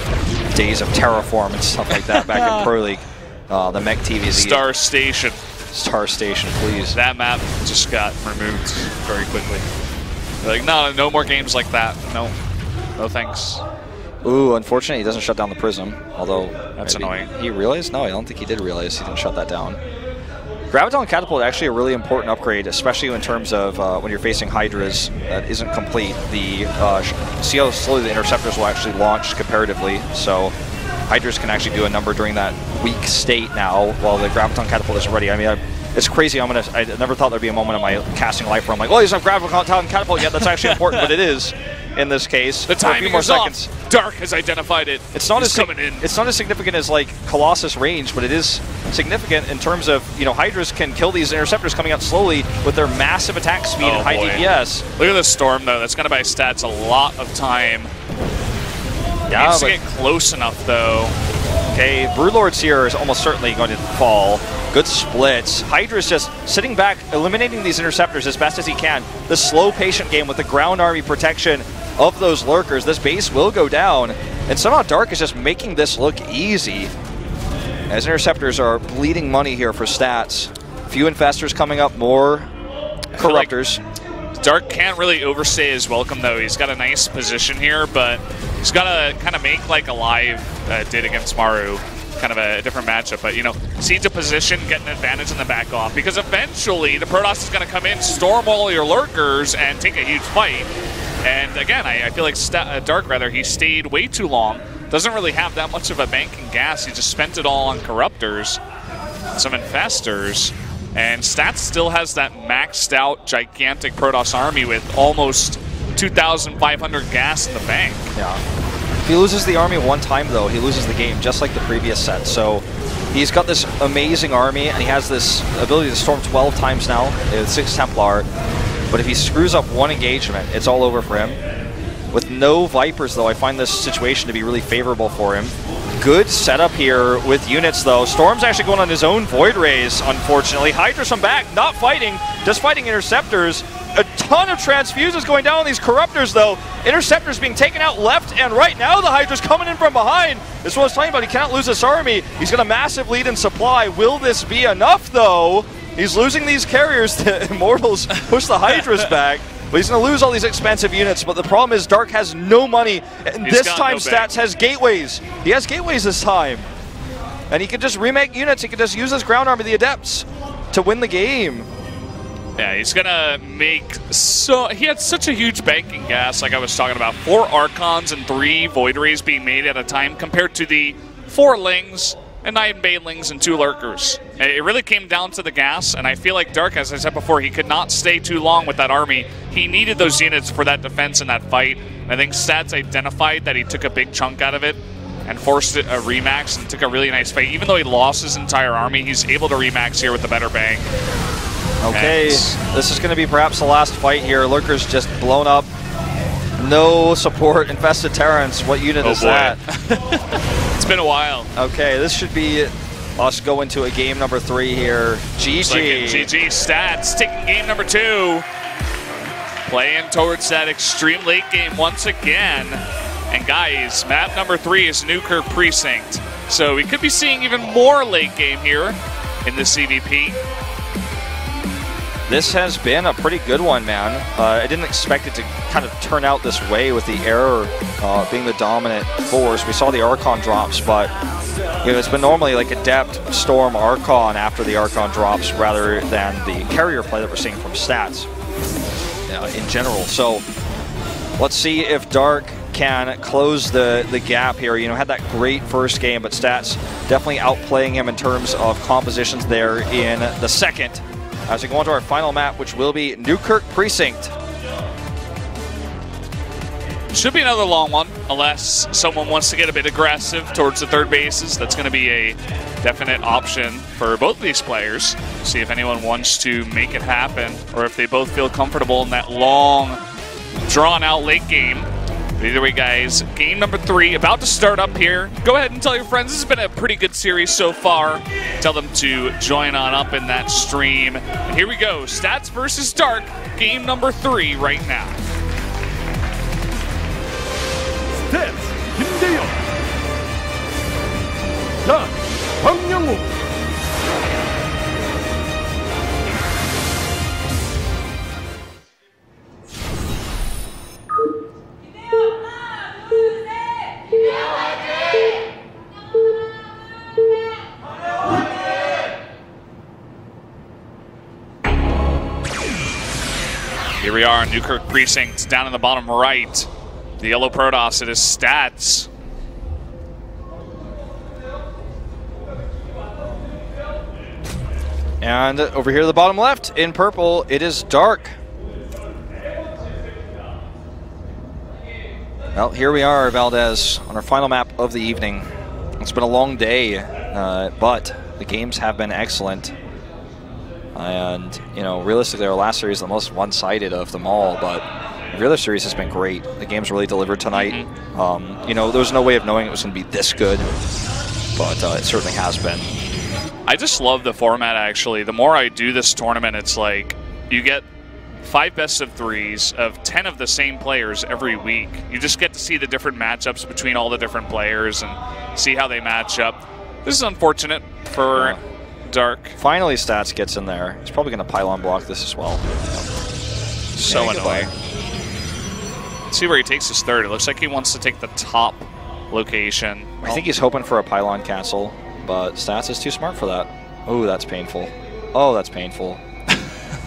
days of Terraform and stuff like that back in Pro League. The Mech TVZ. Star Station. Star Station, please. That map just got removed very quickly. They're like, no more games like that. No thanks. Ooh, unfortunately, he doesn't shut down the Prism, although that's annoying. He realized? No, I don't think he did realize he didn't shut that down. Graviton Catapult is actually a really important upgrade, especially in terms of when you're facing Hydras that isn't complete. See how slowly the Interceptors will actually launch comparatively, so Hydras can actually do a number during that weak state now while the Graviton Catapult isn't ready. I mean, it's crazy. I never thought there'd be a moment in my casting life where I'm like, oh, he's not Graviton Catapult yet. That's actually important, but it is in this case. The timing more is seconds. off. Dark has identified it. It's not as coming in. It's not as significant as like Colossus range, but it is significant in terms of, you know, Hydras can kill these Interceptors coming out slowly with their massive attack speed and high DPS. Look at the Storm though. That's going to buy Stats a lot of time. Yeah, Needs to get close enough though. Okay, Broodlords here is almost certainly going to fall. Good splits. Hydra's just sitting back, eliminating these interceptors as best as he can. The slow, patient game with the ground army protection of those lurkers. This base will go down, and somehow Dark is just making this look easy. As interceptors are bleeding money here for stats. Few infestors coming up, more corruptors. Dark can't really overstay his welcome, though. He's got a nice position here, but he's got to kind of make like Alive did against Maru, kind of a different matchup. But, you know, seeds a position, get an advantage in the back off, because eventually the Protoss is going to come in, storm all your lurkers, and take a huge fight. And again, I feel like Dark, he stayed way too long. Doesn't really have that much of a bank in gas. He just spent it all on corruptors, some infestors. And Stats still has that maxed out gigantic Protoss army with almost 2,500 gas in the bank. Yeah. If he loses the army one time, though, he loses the game, just like the previous set. So he's got this amazing army, and he has this ability to storm 12 times now with 6 Templar. But if he screws up one engagement, it's all over for him. With no Vipers, though, I find this situation to be really favorable for him. Good setup here with units, though. Storm's actually going on his own Void Rays, unfortunately. Hydra's from back, not fighting, just fighting Interceptors. A ton of transfuses going down on these Corruptors, though. Interceptors being taken out left and right. Now the Hydra's coming in from behind. This is what I was talking about. He cannot lose this army. He's got a massive lead in supply. Will this be enough, though? He's losing these carriers to Immortals, push the Hydras back. But he's going to lose all these expensive units. But the problem is Dark has no money. And this time Stats has gateways. He has gateways this time. And he can just remake units. He can just use his ground army, the Adepts, to win the game. Yeah, he's going to make he had such a huge banking gas, like I was talking about. 4 Archons and 3 Void Rays being made at a time compared to the 4 Lings and 9 Banelings and 2 Lurkers. It really came down to the gas, and I feel like Dark, as I said before, he could not stay too long with that army. He needed those units for that defense in that fight. I think Stats identified that he took a big chunk out of it and forced it a remax and took a really nice fight. Even though he lost his entire army, he's able to remax here with a better bang. Okay, this is going to be perhaps the last fight here. Lurker's just blown up. No support. Infested Terrans. What unit is that? It's been a while. Okay, this should be us going to a game number 3 here. GG. Like GG. Stats taking game number 2. Playing towards that extreme late game once again. And guys, map number 3 is Newkirk Precinct. So we could be seeing even more late game here in the CVP. This has been a pretty good one, man. I didn't expect it to kind of turn out this way with the Error being the dominant force. We saw the Archon drops, but you know, it's been normally like Adept, Storm, Archon after the Archon drops rather than the carrier play that we're seeing from Stats in general. So let's see if Dark can close the gap here. You know, had that great first game, but Stats definitely outplaying him in terms of compositions there in the second. As we go on to our final map, which will be Newkirk Precinct. Should be another long one, unless someone wants to get a bit aggressive towards the third bases. That's going to be a definite option for both of these players. See if anyone wants to make it happen, or if they both feel comfortable in that long, drawn-out late game. Either way, guys, game number 3 about to start up here. Go ahead and tell your friends. This has been a pretty good series so far. Tell them to join on up in that stream. And here we go, Stats versus Dark, game number 3 right now. Stats, Kim Dark, Hwang. Here we are in Newkirk Precinct, down in the bottom right. The yellow Protoss, it is Stats. And over here, the bottom left, in purple, it is Dark. Well, here we are, Valdez, on our final map of the evening. It's been a long day, but the games have been excellent. And, you know, realistically, our last series is the most one-sided of them all, but the other series has been great. The game's really delivered tonight. You know, there was no way of knowing it was going to be this good. but it certainly has been. I just love the format, actually. The more I do this tournament, it's like you get 5 best-of-3s of 10 of the same players every week. You just get to see the different matchups between all the different players and see how they match up. This is unfortunate for Dark. Finally, Stats gets in there. He's probably going to pylon block this as well. So annoying. Let's see where he takes his third. It looks like he wants to take the top location. I think he's hoping for a pylon cancel, but Stats is too smart for that. Oh, that's painful. Oh, that's painful.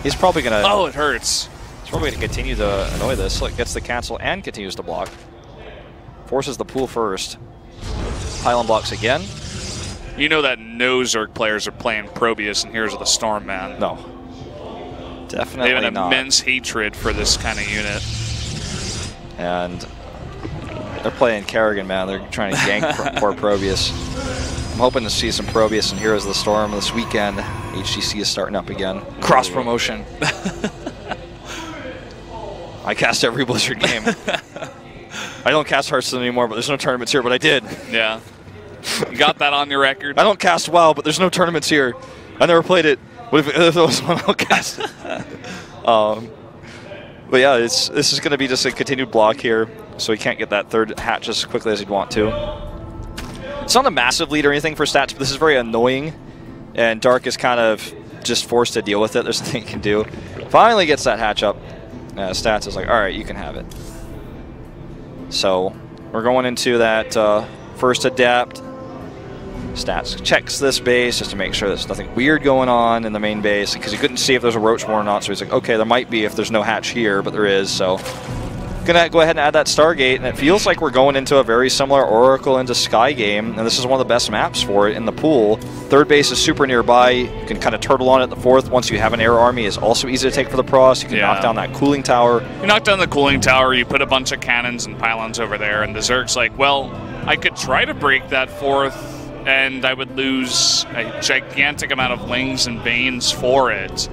He's probably going to... Oh, it hurts. He's probably going to continue to annoy this. Look, gets the cancel and continues to block. Forces the pool first. Pylon blocks again. You know that no Zerg players are playing Probius and Heroes of the Storm, man. No. Definitely not. They have an not. immense hatred for this kind of unit. And they're playing Kerrigan, man. They're trying to gank poor Probius. I'm hoping to see some Probius and Heroes of the Storm this weekend. HGC is starting up again. Cross promotion. I cast every Blizzard game. I don't cast Hearthstone anymore, but there's no tournaments here, but I did. Yeah. You got that on your record? I don't cast WoW, but there's no tournaments here. I never played it. What if there was one I'll cast? But yeah, this is going to be just a continued block here, so he can't get that third hatch as quickly as he'd want to. It's not a massive lead or anything for Stats, but this is very annoying, and Dark is kind of just forced to deal with it. There's nothing he can do. Finally gets that hatch up. Stats is like, all right, you can have it. So we're going into that first adapt. Stats checks this base just to make sure there's nothing weird going on in the main base, because he couldn't see if there's a Roach War or not, so he's like, okay, there might be if there's no hatch here, but there is, so gonna go ahead and add that Stargate, and it feels like we're going into a very similar Oracle into Sky game, and this is one of the best maps for it in the pool. Third base is super nearby. You can kind of turtle on it. The fourth, once you have an air army, is also easy to take for the Pross. You can knock down that cooling tower. You knock down the cooling tower, you put a bunch of cannons and pylons over there, and the Zerg's like, well, I could try to break that fourth, and I would lose a gigantic amount of Lings and Banes for it.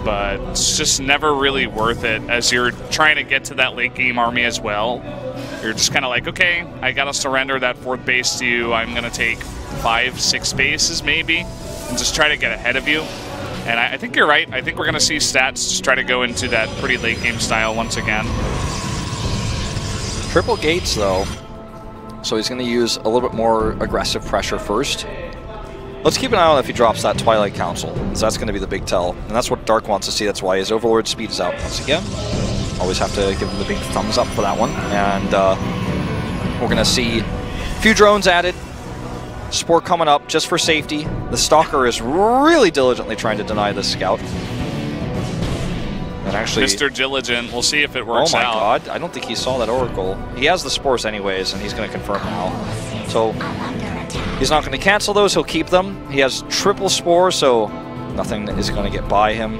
But it's just never really worth it as you're trying to get to that late game army as well. You're just kind of like, okay, I gotta surrender that fourth base to you. I'm gonna take 5-6 bases maybe and just try to get ahead of you. And I think you're right. I think we're gonna see Stats just try to go into that pretty late game style once again. Triple gates though, so he's gonna use a little bit more aggressive pressure first. Let's keep an eye on if he drops that Twilight Council, because that's going to be the big tell. And that's what Dark wants to see. That's why his Overlord speed is out once again. Always have to give him the big thumbs up for that one. And we're going to see a few drones added. Spore coming up just for safety. The Stalker is really diligently trying to deny this Scout. And actually, Mr. Diligent, we'll see if it works out. Oh my god, I don't think he saw that Oracle. He has the Spores anyways, and he's going to confirm now. So he's not going to cancel those, he'll keep them. He has triple Spore, so nothing is going to get by him.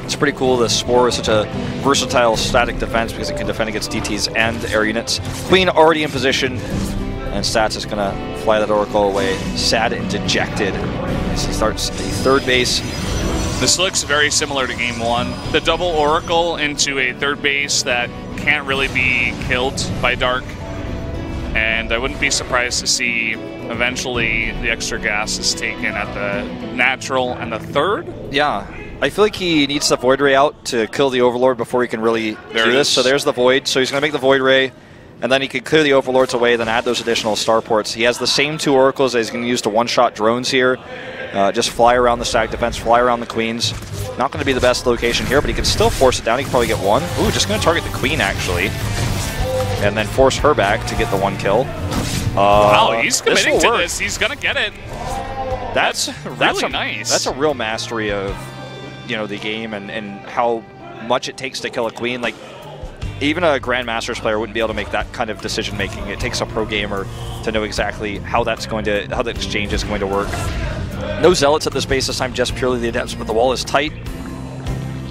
It's pretty cool. The Spore is such a versatile static defense because it can defend against DTs and air units. Queen already in position, and Stats is going to fly that Oracle away, sad and dejected as he starts the third base. This looks very similar to Game 1. The double Oracle into a third base that can't really be killed by Dark. And I wouldn't be surprised to see eventually the extra gas is taken at the natural and the third. Yeah, I feel like he needs the Void Ray out to kill the Overlord before he can really do this. So there's the Void. So he's going to make the Void Ray, and then he can clear the Overlords away, then add those additional starports. He has the same 2 Oracles that he's going to use to one-shot drones here. Just fly around the stack defense, fly around the Queens. Not going to be the best location here, but he can still force it down. He can probably get one. Ooh, just going to target the Queen, actually. And then force her back to get the 1 kill. Wow, he's committing to this. He's going to get it. That's really nice. That's a real mastery of, you know, the game and how much it takes to kill a Queen. Like, even a Grandmasters player wouldn't be able to make that kind of decision making. It takes a pro gamer to know exactly how that's going to, how the exchange is going to work. No Zealots at this base this time, just purely the Adepts, but the wall is tight.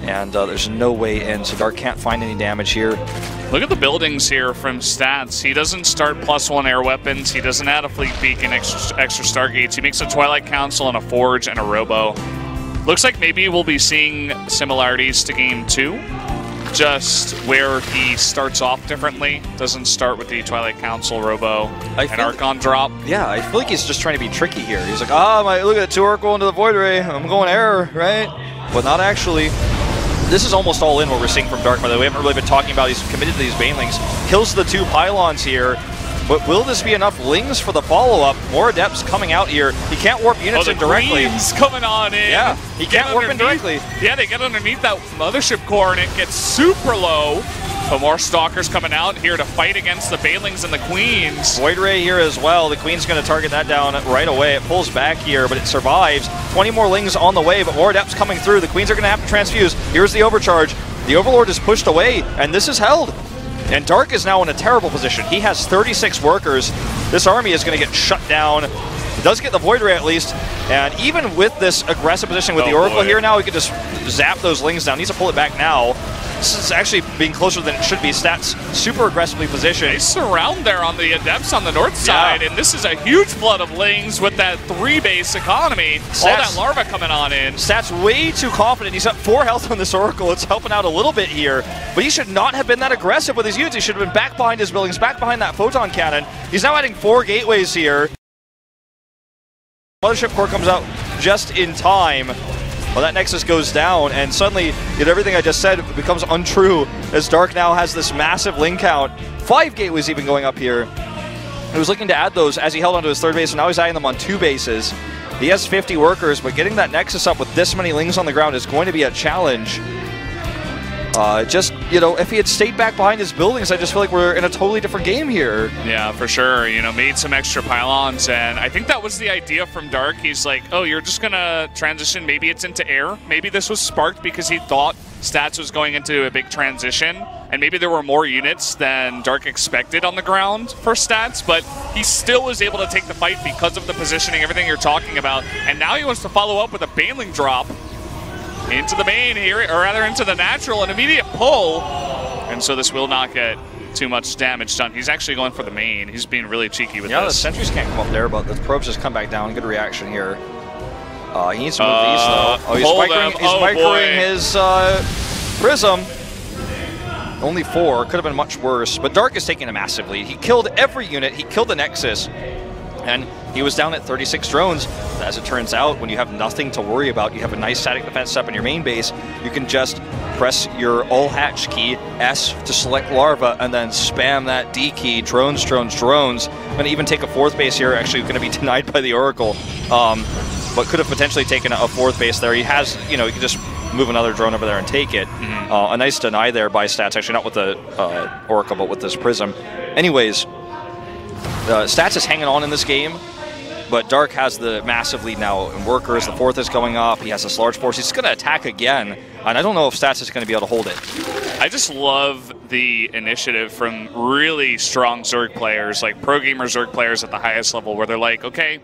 And there's no way in, so Dark can't find any damage here. Look at the buildings here from Stats. He doesn't start +1 air weapons. He doesn't add a Fleet Beacon, extra Stargates. He makes a Twilight Council and a Forge and a Robo. Looks like maybe we'll be seeing similarities to Game 2. just where he starts off differently. Doesn't start with the Twilight Council, Robo, and Archon drop. Yeah, I feel like he's just trying to be tricky here. He's like, look at the 2 Orc going to the Void Ray. I'm going error, right? But not actually. This is almost all in what we're seeing from Dark, by the way. We haven't really been talking about he's committed to these Banelings. Kills the 2 pylons here. But will this be enough Lings for the follow-up? More Adepts coming out here. He can't warp units in directly. Queen's coming on in. Yeah, he can't warp in directly. Yeah, they get underneath that Mothership core and it gets super low. But more Stalkers coming out here to fight against the Banelings and the Queens. Void Ray here as well. The Queen's going to target that down right away. It pulls back here, but it survives. 20 more Lings on the way, but more Adepts coming through. The Queens are going to have to transfuse. Here's the overcharge. The Overlord is pushed away, and this is held. And Dark is now in a terrible position. He has 36 workers. This army is going to get shut down. He does get the Void Ray at least. And even with this aggressive position with the Oracle here now, he could just zap those Lings down. Needs to pull it back now. This is actually being closer than it should be. Stats super aggressively positioned. They surround there on the Adepts on the north side, and this is a huge flood of Lings with that 3-base economy. All that larva coming on in. Stats way too confident. He's got 4 health on this Oracle. It's helping out a little bit here, but he should not have been that aggressive with his units. He should have been back behind his buildings, back behind that Photon Cannon. He's now adding 4 gateways here. Mothership core comes out just in time. Well, that Nexus goes down, and suddenly everything I just said becomes untrue as Dark now has this massive Ling count. 5 gateways even going up here. He was looking to add those as he held onto his 3rd base, so now he's adding them on 2 bases. He has 50 workers, but getting that Nexus up with this many Lings on the ground is going to be a challenge. Just, if he had stayed back behind his buildings, I just feel like we're in a totally different game here. Yeah, for sure. Made some extra pylons, and I think that was the idea from Dark. He's like, oh, you're just going to transition. Maybe it's into air. Maybe this was sparked because he thought Stats was going into a big transition, and maybe there were more units than Dark expected on the ground for Stats, but he still was able to take the fight because of the positioning, everything you're talking about, and now he wants to follow up with a Baneling drop into the main here, or rather into the natural, an immediate pull. And so this will not get too much damage done. He's actually going for the main. He's being really cheeky with this. Yeah, the sentries can't come up there, but the probes just come back down. Good reaction here. He needs to move these, though. Oh, he's microing his Prism. Only 4. Could have been much worse. But Dark is taking a massive lead. He killed every unit. He killed the Nexus. And he was down at 36 drones. As it turns out, when you have nothing to worry about, you have a nice static defense up in your main base, you can just press your all-hatch key, S, to select Larva, and then spam that D key, drones, drones, drones. I'm going to even take a 4th base here, actually going to be denied by the Oracle, but could have potentially taken a 4th base there. He has, he can just move another drone over there and take it. A nice deny there by Stats, actually not with the Oracle, but with this Prism. Anyways, Stats is hanging on in this game, but Dark has the massive lead now in workers. The 4th is going up. He has this large force. He's going to attack again, and I don't know if Stats is going to be able to hold it. I just love the initiative from really strong Zerg players, like pro gamer Zerg players at the highest level, where they're like, okay,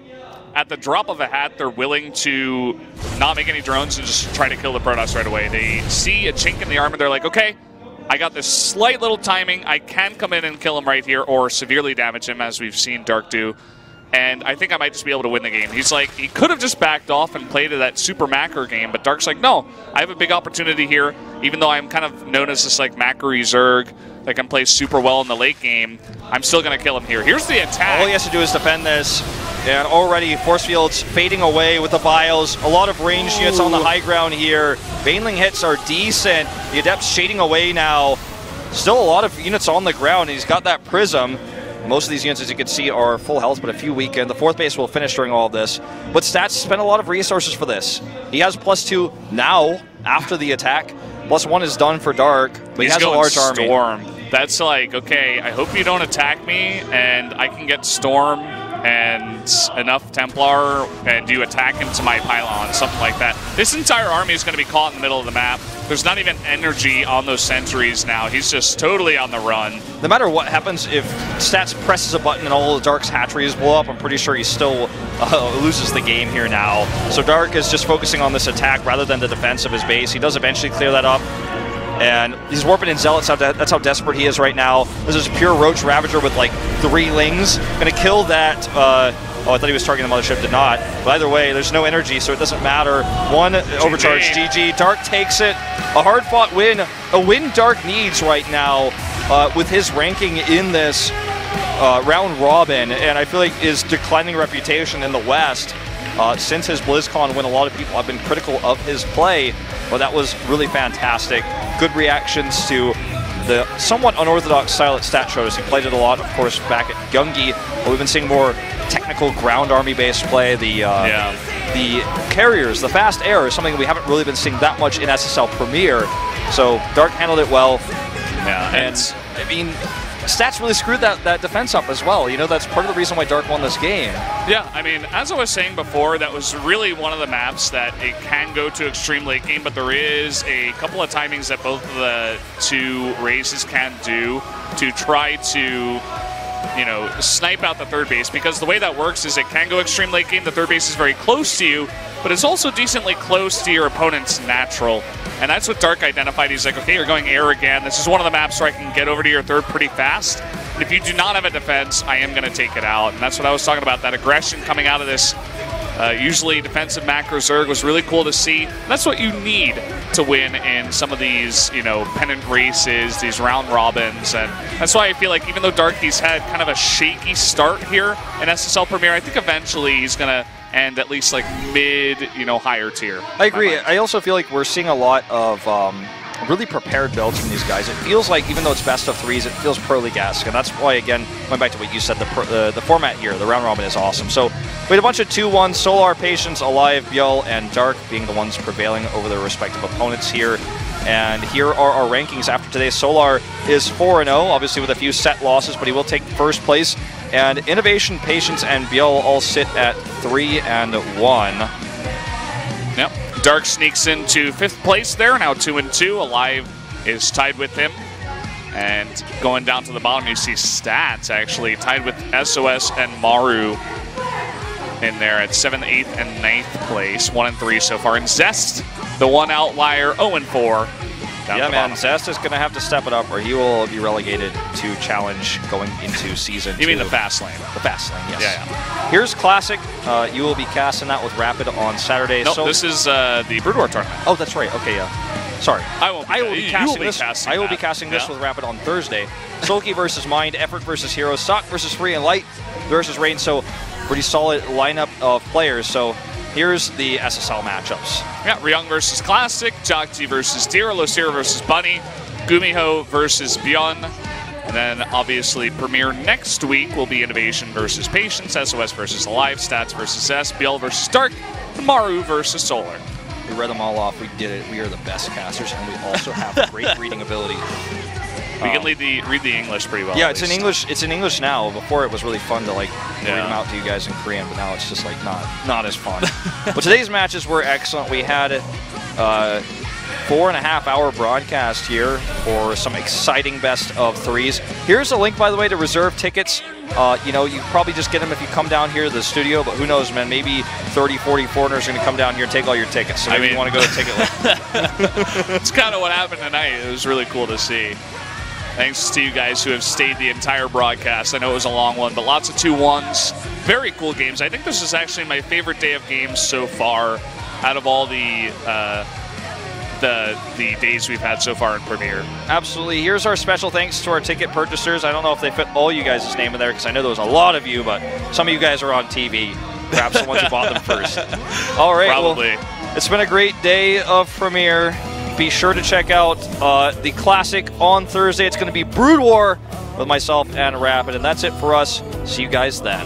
at the drop of a hat, they're willing to not make any drones and just try to kill the Protoss right away. They see a chink in the armor, they're like, okay, I got this slight little timing. I can come in and kill him right here or severely damage him, as we've seen Dark do. And I think I might just be able to win the game. He's like, he could have just backed off and played that super macro game, but Dark's like, no, I have a big opportunity here. Even though I'm kind of known as this like macro Zerg that can play super well in the late game, I'm still going to kill him here. Here's the attack. All he has to do is defend this. And already force fields fading away with the vials. A lot of ranged units on the high ground here. Baneling hits are decent. The Adepts shading away now. Still a lot of units on the ground. He's got that Prism. Most of these units, as you can see, are full health, but a few weakened. The 4th base will finish during all of this. But Stats spent a lot of resources for this. He has +2 now, after the attack. +1 is done for Dark, but he has a large army. Storm. That's like, okay, I hope you don't attack me, and I can get Storm and enough Templar, and you attack into my pylon, something like that. This entire army is going to be caught in the middle of the map. There's not even energy on those sentries now. He's just totally on the run. No matter what happens, if Stats presses a button and all the Dark's hatcheries blow up, I'm pretty sure he still loses the game here now. So Dark is just focusing on this attack rather than the defense of his base. He does eventually clear that up. And he's warping in Zealots. That's how desperate he is right now. This is pure Roach Ravager with like 3 Lings. Gonna kill that Oh, I thought he was targeting the Mothership, did not. But either way, there's no energy, so it doesn't matter. One overcharge, GG. Dark takes it. A hard-fought win. A win Dark needs right now with his ranking in this round robin, and I feel like his declining reputation in the West since his BlizzCon win. A lot of people have been critical of his play, but that was really fantastic. Good reactions to the somewhat unorthodox style at Stat Showers. He played it a lot, of course, back at Gungi, but we've been seeing more technical ground army-based play. The carriers, the fast air is something we haven't really been seeing that much in SSL Premier, so Dark handled it well. Yeah, and I mean, Stats really screwed that defense up as well. You know, that's part of the reason why Dark won this game. Yeah, I mean, as I was saying before, that was really one of the maps that it can go to extreme late game, but there is a couple of timings that both of the two races can do to try to, you know, snipe out the third base, because the way that works is it can go extreme late game. The third base is very close to you, but it's also decently close to your opponent's natural. And that's what Dark identified. He's like, okay, you're going air again. This is one of the maps where I can get over to your third pretty fast. And if you do not have a defense, I am going to take it out. And that's what I was talking about. That aggression coming out of this usually defensive macro Zerg was really cool to see. And that's what you need to win in some of these, you know, pennant races, these round robins. And that's why I feel like even though Darky's had kind of a shaky start here in SSL Premier, I think eventually he's going to end at least like mid, you know, higher tier. I agree. I also feel like we're seeing a lot of really prepared builds from these guys. It feels like, even though it's best of threes, it feels Pro League-esque, and that's why, again, going back to what you said, the format here, the round robin is awesome. So we had a bunch of 2-1, Solar, Patience, Alive, Bjell, and Dark being the ones prevailing over their respective opponents here. And here are our rankings after today. Solar is 4-0, obviously with a few set losses, but he will take first place. And Innovation, Patience, and Bjell all sit at 3-1. Yep. Dark sneaks into 5th place there, now 2-2. Alive is tied with him. And going down to the bottom, you see Stats actually tied with SOS and Maru in there at 7th, 8th, and 9th place. 1-3 so far. And Zest, the one outlier, 0-4. Yeah, man, Zest is going to have to step it up, or he will be relegated to challenge going into season 2. You mean the fast lane? The fast lane, yes. Yeah. Here's Classic. You will be casting that with Rapid on Saturday. No, this is the Brood War tournament. Oh, that's right. Okay, yeah. Sorry. I will be casting this with Rapid on Thursday. Sulky versus Mind, Effort versus Hero, Stock versus Free, and Light versus Rain. So pretty solid lineup of players. So here's the SSL matchups. Yeah, Ryung versus Classic, Jokji versus Deer, Losira versus Bunny, Gumiho versus Bjorn. And then obviously Premier next week will be Innovation versus Patience, SOS versus Alive, Stats versus S, Bjell versus Dark, and Maru versus Solar. We read them all off. We did it. We are the best casters, and we also have great reading ability. We can read the English pretty well. Yeah, it's in English. It's in English now. Before it was really fun to read them out to you guys in Korean, but now it's just like not as fun. But today's matches were excellent. We had a 4.5-hour broadcast here for some exciting best of threes. Here's a link, by the way, to reserve tickets. You know, you probably just get them if you come down here to the studio, but who knows, man? Maybe 30, 40 foreigners are going to come down here and take all your tickets. So maybe you want to go to Ticket Link. It's kind of what happened tonight. It was really cool to see. Thanks to you guys who have stayed the entire broadcast. I know it was a long one, but lots of 2-1s. Very cool games. I think this is actually my favorite day of games so far out of all the days we've had so far in Premier. Absolutely. Here's our special thanks to our ticket purchasers. I don't know if they fit all you guys' name in there because I know there was a lot of you, but some of you guys are on TV. Perhaps the ones who bought them first. All right. Probably. Well, it's been a great day of Premier. Be sure to check out the Classic on Thursday. It's going to be Brood War with myself and Rapid, and that's it for us. See you guys then.